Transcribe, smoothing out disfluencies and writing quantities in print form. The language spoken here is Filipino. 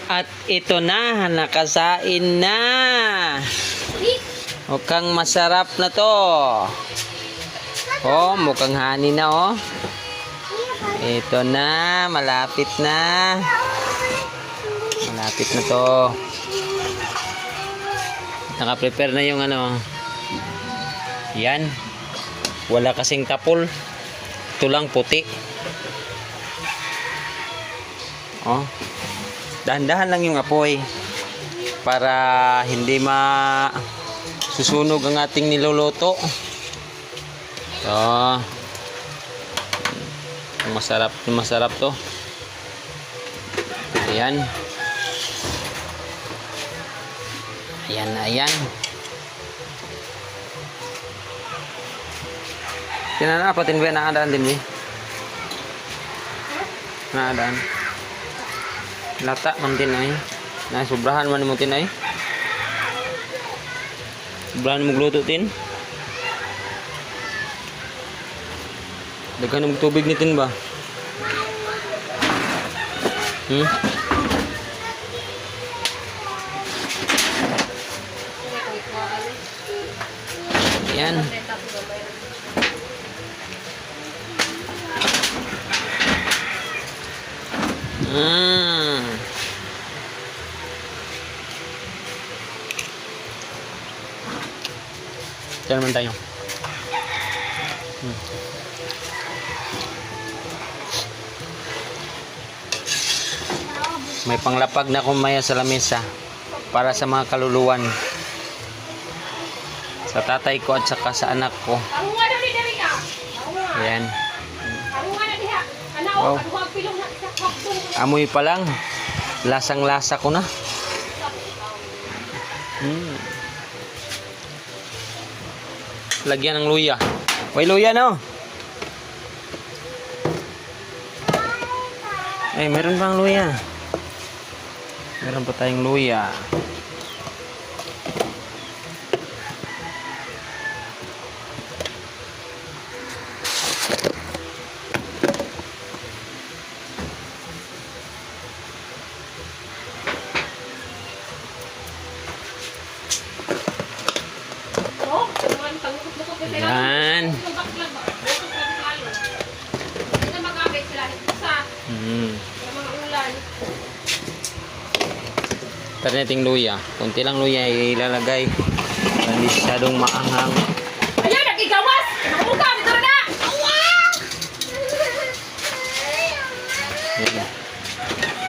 At ito na, nakasain na. Mukhang masarap na to. Oh, mukhang honey na oh. Ito na, malapit na. Malapit na to. Naka-prepare na yung ano. Yan. Wala kasing tapol. Ito lang puti. Oh. Dahan-dahan lang yung apoy para hindi susunog ang ating niluluto. So, masarap to. Ayan. Ayan na, ayan. Tinanapatin ba naadaan din eh? Naadaan. Lata man din ay. Na sobrahan man mo tin ay. Sobrahan mo gluto tin. Daghan ng tubig nitin ba? Yan. Diyan naman tayo. May panglapag na kumaya sa lamesa para sa mga kaluluwan. Sa tatay ko at saka sa anak ko. Ayan. Wow. Amoy pa lang. Lasang-lasa ko na. Lagyan ng luya. May luya no? Ay, meron bang luya? Meron pa tayong luya. Yan. Tarneting luya. Kunti lang luya ilalagay. Hindi masyadong maanghang.